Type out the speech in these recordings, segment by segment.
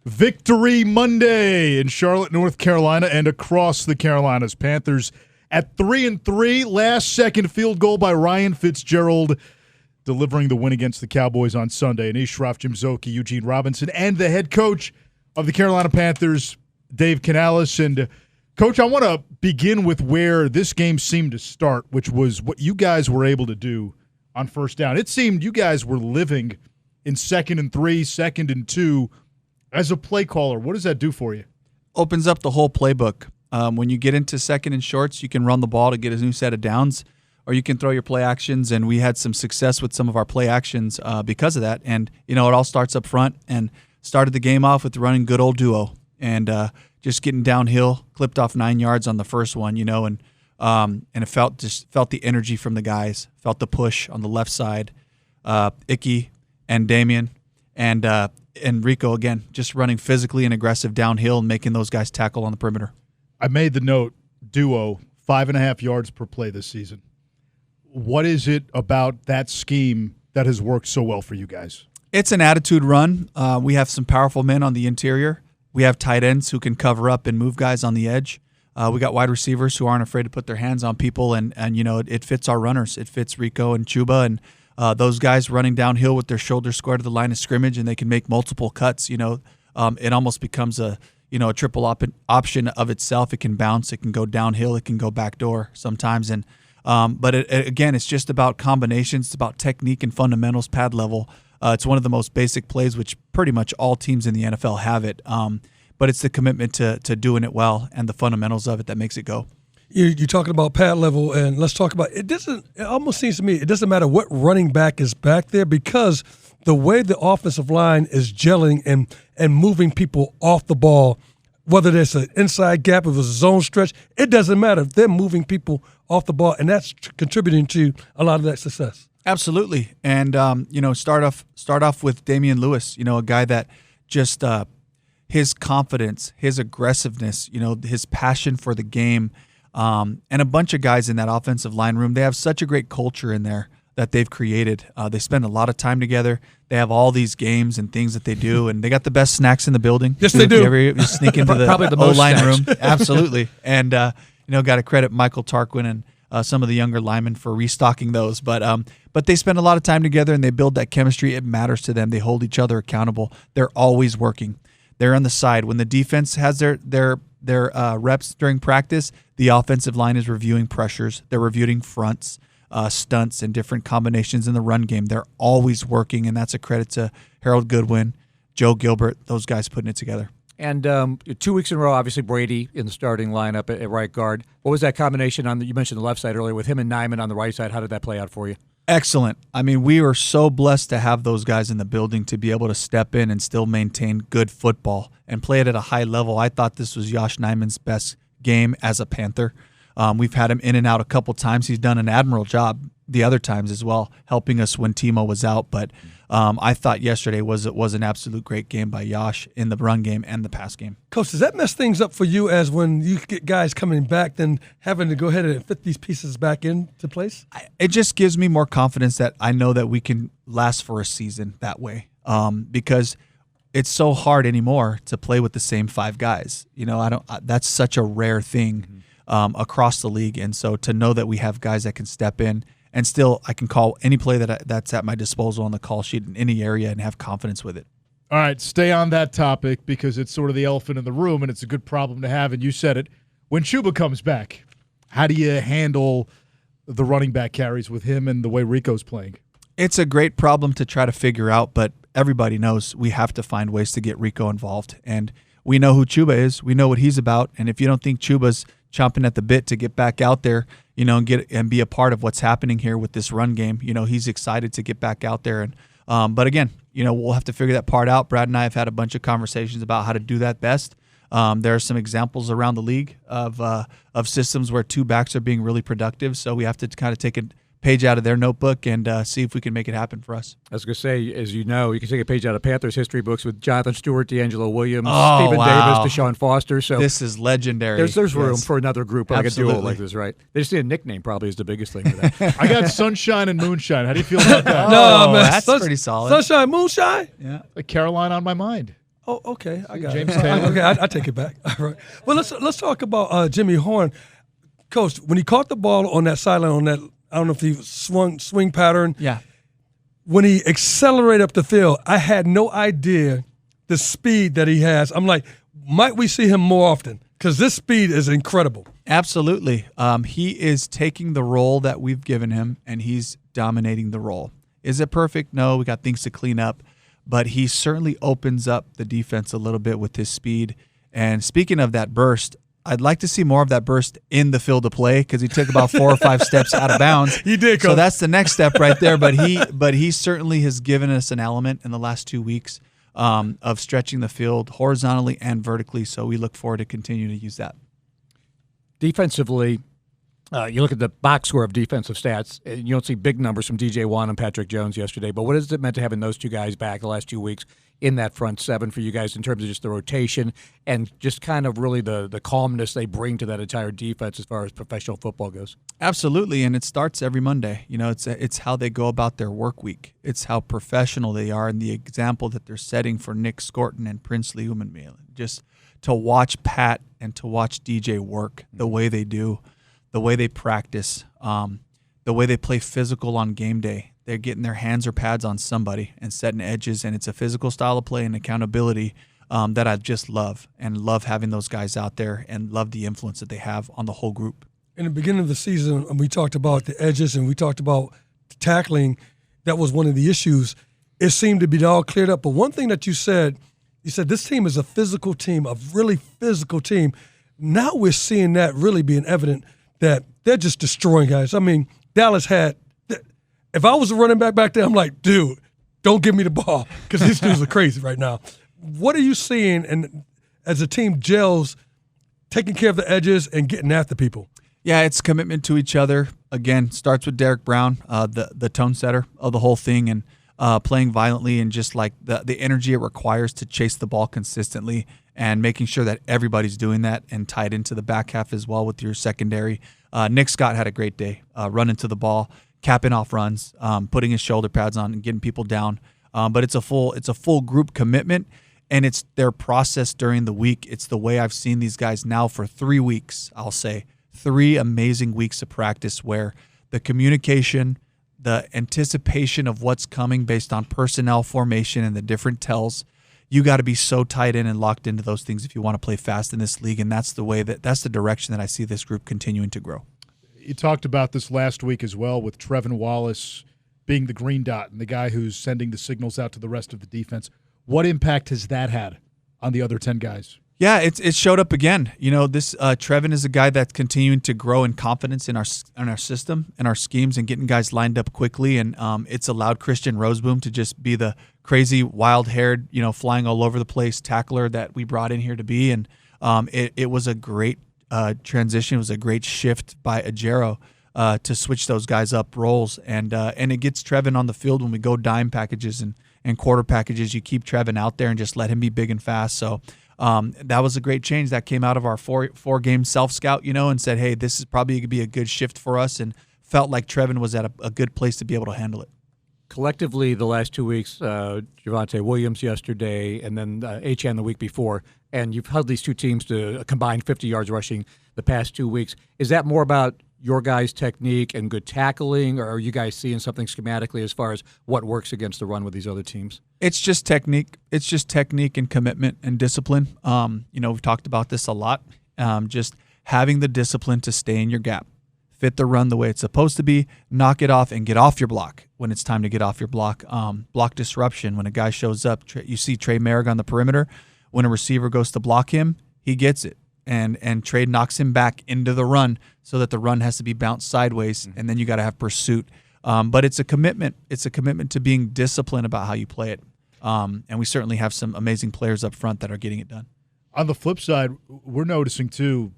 Victory Monday in Charlotte, North Carolina, and across the Carolinas. Panthers at 3-3. Last-second field goal by Ryan Fitzgerald, delivering the win against the Cowboys on Sunday. Anish Shroff, Szoke, Eugene Robinson, and the head coach of the Carolina Panthers, Dave Canales. And, Coach, I want to begin with where this game seemed to start, which was what you guys were able to do on first down. It seemed you guys were living in 2nd and 3, 2nd and 2. As a play caller, what does that do for you? Opens up the whole playbook. When you get into 2nd and shorts, you can run the ball to get a new set of downs, or you can throw your play actions, and we had some success with some of our play actions because of that. And, it all starts up front, and started the game off with running good old duo and just getting downhill, clipped off 9 yards on the first one, and it felt the energy from the guys, felt the push on the left side. Icky and Damian and Rico, again, just running physically and aggressive downhill and making those guys tackle on the perimeter. I made the note, duo, 5.5 yards per play this season. What is it about that scheme that has worked so well for you guys? It's an attitude run. We have some powerful men on the interior. We have tight ends who can cover up and move guys on the edge. We got wide receivers who aren't afraid to put their hands on people, and it fits our runners. It fits Rico and Chuba, and those guys running downhill with their shoulders square to the line of scrimmage, and they can make multiple cuts. It almost becomes a triple option of itself. It can bounce, it can go downhill, it can go backdoor sometimes. And but again, it's just about combinations. It's about technique and fundamentals, pad level. It's one of the most basic plays, which pretty much all teams in the NFL have it. But it's the commitment to doing it well and the fundamentals of it that makes it go. You're talking about pad level, and let's talk about it. It almost seems to me it doesn't matter what running back is back there, because the way the offensive line is gelling and moving people off the ball, whether there's an inside gap, if it's a zone stretch, it doesn't matter. They're moving people off the ball, and that's contributing to a lot of that success. Absolutely, and start off with Damian Lewis. A guy that just his confidence, his aggressiveness, his passion for the game. And a bunch of guys in that offensive line room. They have such a great culture in there that they've created. They spend a lot of time together. They have all these games and things that they do, and they got the best snacks in the building. Yes, they do. You sneak into the O-line room. Absolutely. And, got to credit Michael Tarquin and some of the younger linemen for restocking those. But they spend a lot of time together, and they build that chemistry. It matters to them. They hold each other accountable. They're always working. They're on the side. When the defense has their reps during practice, the offensive line is reviewing pressures. They're reviewing fronts, stunts, and different combinations in the run game. They're always working, and that's a credit to Harold Goodwin, Joe Gilbert, those guys putting it together. And 2 weeks in a row, obviously Brady in the starting lineup at right guard. What was that combination you mentioned the left side earlier with him and Nyman on the right side? How did that play out for you? Excellent. I mean, we were so blessed to have those guys in the building to be able to step in and still maintain good football and play it at a high level. I thought this was Yosh Nyman's best game as a Panther. We've had him in and out a couple times. He's done an admirable job the other times as well, helping us when Timo was out. But I thought yesterday was an absolute great game by Yosh in the run game and the pass game. Coach, does that mess things up for you as when you get guys coming back, then having to go ahead and fit these pieces back into place? It just gives me more confidence that I know that we can last for a season that way, because it's so hard anymore to play with the same 5 guys. That's such a rare thing across the league, and so to know that we have guys that can step in and still I can call any play that's at my disposal on the call sheet in any area and have confidence with it. All right, stay on that topic because it's sort of the elephant in the room, and it's a good problem to have, and you said it. When Chuba comes back, how do you handle the running back carries with him and the way Rico's playing? It's a great problem to try to figure out, but everybody knows we have to find ways to get Rico involved. And we know who Chuba is. We know what he's about. And if you don't think Chuba's chomping at the bit to get back out there, and be a part of what's happening here with this run game, he's excited to get back out there. And but again, we'll have to figure that part out. Brad and I have had a bunch of conversations about how to do that best. There are some examples around the league of systems where 2 backs are being really productive. So we have to kind of take a page out of their notebook and see if we can make it happen for us. I was going to say, as you know, you can take a page out of Panthers history books with Jonathan Stewart, D'Angelo Williams, Stephen Davis, Deshaun Foster. So this is legendary. There's room for another group like a duo like this, right? They just need a nickname probably is the biggest thing for that. I got Sunshine and Moonshine. How do you feel about that? No, man, that's pretty solid. Sunshine, Moonshine? Yeah. Like Caroline on my mind. Oh, okay. I got James it. Taylor. Okay, I take it back. All right. Well, let's talk about Jimmy Horn. Coach, when he caught the ball on that sideline, on that, I don't know if he swing pattern. Yeah. When he accelerated up the field, I had no idea the speed that he has. I'm like, might we see him more often? Because this speed is incredible. Absolutely. He is taking the role that we've given him, and he's dominating the role. Is it perfect? No, we got things to clean up. But he certainly opens up the defense a little bit with his speed. And speaking of that burst, I'd like to see more of that burst in the field of play because he took about 4 or 5 steps out of bounds. He did, Coach. So that's the next step right there. But he certainly has given us an element in the last 2 weeks of stretching the field horizontally and vertically. So we look forward to continuing to use that. Defensively, you look at the box score of defensive stats, and you don't see big numbers from DJ Wan and Patrick Jones yesterday, but what has it meant to having those two guys back the last 2 weeks in that front seven for you guys in terms of just the rotation and just kind of really the calmness they bring to that entire defense as far as professional football goes? Absolutely, and it starts every Monday. You know, it's how they go about their work week. It's how professional they are and the example that they're setting for Nick Scorton and Princely Umanmielen. Just to watch Pat and to watch DJ work the way they do, the way they practice, the way they play physical on game day. They're getting their hands or pads on somebody and setting edges, and it's a physical style of play and accountability that I just love, and love having those guys out there and love the influence that they have on the whole group. In the beginning of the season, we talked about the edges and we talked about tackling. That was one of the issues. It seemed to be all cleared up. But one thing that you said this team is a physical team, a really physical team. Now we're seeing that really being evident that they're just destroying guys. I mean, Dallas had – if I was a running back there, I'm like, dude, don't give me the ball because these dudes are crazy right now. What are you seeing and as a team gels, taking care of the edges and getting after people? Yeah, it's commitment to each other. Again, starts with Derek Brown, the tone setter of the whole thing, and playing violently and just like the energy it requires to chase the ball consistently and making sure that everybody's doing that and tied into the back half as well with your secondary. Nick Scott had a great day running to the ball, capping off runs, putting his shoulder pads on and getting people down. But it's a full group commitment, and it's their process during the week. It's the way I've seen these guys now for 3 weeks, I'll say. 3 amazing weeks of practice where the communication, the anticipation of what's coming based on personnel formation and the different tells, you got to be so tied in and locked into those things if you want to play fast in this league, and that's the direction that I see this group continuing to grow. You talked about this last week as well with Trevin Wallace being the green dot and the guy who's sending the signals out to the rest of the defense. What impact has that had on the other 10 guys? Yeah, it showed up again. You know, this Trevin is a guy that's continuing to grow in confidence in our system and our schemes and getting guys lined up quickly. And it's allowed Christian Roseboom to just be the crazy, wild-haired, flying all over the place tackler that we brought in here to be. And it was a great transition. It was a great shift by Ajero to switch those guys up roles. And it gets Trevin on the field when we go dime packages and quarter packages. You keep Trevin out there and just let him be big and fast. So that was a great change that came out of our four-game self-scout, and said, hey, this is probably going to be a good shift for us, and felt like Trevin was at a good place to be able to handle it. Collectively, the last 2 weeks, Javonte Williams yesterday and then Achane the week before, and you've held these two teams to a combined 50 yards rushing the past 2 weeks. Is that more about your guys' technique and good tackling, or are you guys seeing something schematically as far as what works against the run with these other teams? It's just technique. It's just technique and commitment and discipline. We've talked about this a lot. Just having the discipline to stay in your gap, fit the run the way it's supposed to be, knock it off, and get off your block when it's time to get off your block. Block disruption. When a guy shows up, you see Trey Merrick on the perimeter. When a receiver goes to block him, he gets it. And Trey knocks him back into the run so that the run has to be bounced sideways, and then you got to have pursuit. But it's a commitment. It's a commitment to being disciplined about how you play it. And we certainly have some amazing players up front that are getting it done. On the flip side, we're noticing too,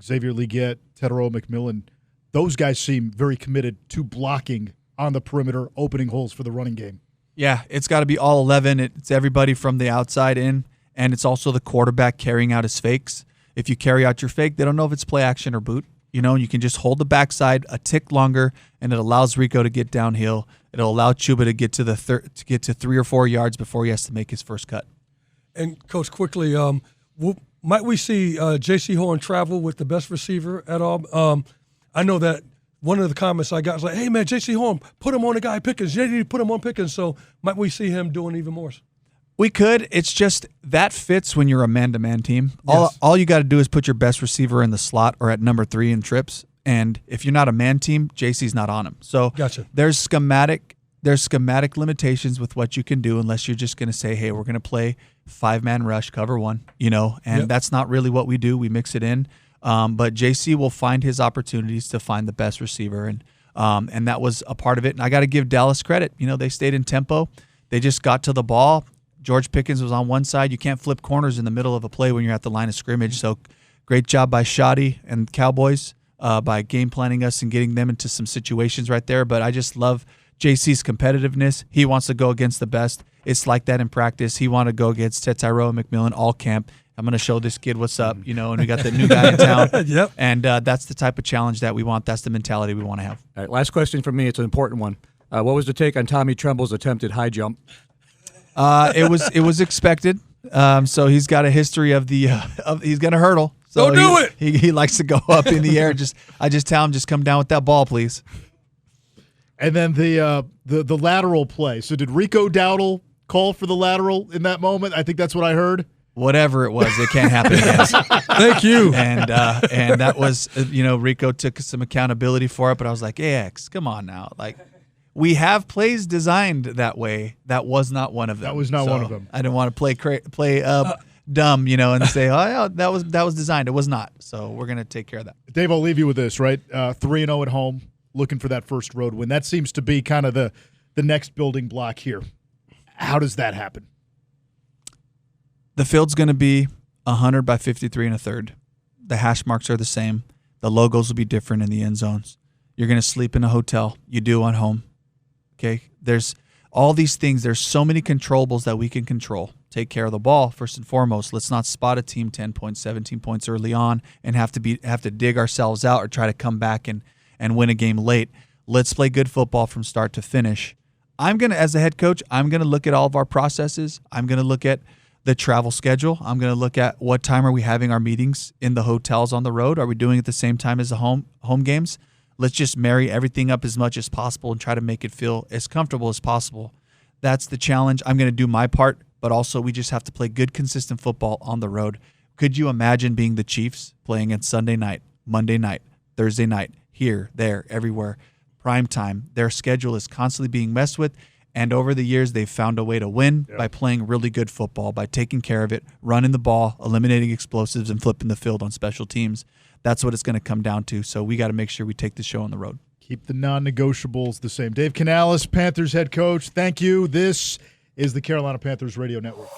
Xavier Leggett, Tedero McMillan, those guys seem very committed to blocking on the perimeter, opening holes for the running game. Yeah, it's got to be all 11. It's everybody from the outside in, and it's also the quarterback carrying out his fakes. If you carry out your fake, they don't know if it's play action or boot. You can just hold the backside a tick longer, and it allows Rico to get downhill. It'll allow Chuba to get to 3 or 4 yards before he has to make his first cut. And Coach, quickly, might we see J.C. Horn travel with the best receiver at all? I know that one of the comments I got was like, hey, man, J.C. Horn, put him on the guy Pickens. JD, put him on Pickens. So might we see him doing even more? We could. It's just that fits when you're a man-to-man team. Yes. All you got to do is put your best receiver in the slot or at number 3 in trips. And if you're not a man team, JC's not on him. So Gotcha. There's schematic limitations with what you can do unless you're just going to say, hey, we're going to play 5-man rush, cover 1, and that's not really what we do. We mix it in. But JC will find his opportunities to find the best receiver. And that was a part of it. And I got to give Dallas credit. They stayed in tempo. They just got to the ball. George Pickens was on one side. You can't flip corners in the middle of a play when you're at the line of scrimmage. So great job by Shoddy and Cowboys by game planning us and getting them into some situations right there. But I just love JC's competitiveness. He wants to go against the best. It's like that in practice. He wanted to go against Tyrone and McMillan all camp. I'm going to show this kid what's up, and we got the new guy in town. Yep. And that's the type of challenge that we want. That's the mentality we want to have. All right, last question from me. It's an important one. What was the take on Tommy Tremble's attempted high jump? It was expected. So he's got a history of he's going to hurdle. So Don't do it. He likes to go up in the air. I just tell him, just come down with that ball, please. And then the lateral play. So did Rico Dowdle call for the lateral in that moment? I think that's what I heard. Whatever it was, it can't happen again. Thank you. And that was, Rico took some accountability for it. But I was like, hey, X, come on now. Like, we have plays designed that way. That was not one of them. That was not one of them. I didn't want to play dumb, and say, oh, yeah, that was designed. It was not. So we're going to take care of that. Dave, I'll leave you with this, right? 3-0 at home, looking for that first road win. That seems to be kind of the next building block here. How does that happen? The field's going to be 100 by 53 and a third. The hash marks are the same. The logos will be different in the end zones. You're going to sleep in a hotel. You do on home. Okay? There's all these things. There's so many controllables that we can control. Take care of the ball, first and foremost. Let's not spot a team 10 points, 17 points early on and have to dig ourselves out or try to come back and win a game late. Let's play good football from start to finish. As a head coach, I'm going to look at all of our processes. I'm going to look at the travel schedule. I'm going to look at what time are we having our meetings in the hotels on the road. Are we doing it at the same time as the home games? Let's just marry everything up as much as possible and try to make it feel as comfortable as possible. That's the challenge. I'm going to do my part, but also we just have to play good, consistent football on the road. Could you imagine being the Chiefs playing at Sunday night, Monday night, Thursday night, here, there, everywhere, prime time? Their schedule is constantly being messed with. And over the years, they've found a way to win by playing really good football, by taking care of it, running the ball, eliminating explosives, and flipping the field on special teams. That's what it's going to come down to. So we got to make sure we take the show on the road. Keep the non-negotiables the same. Dave Canales, Panthers head coach, thank you. This is the Carolina Panthers Radio Network.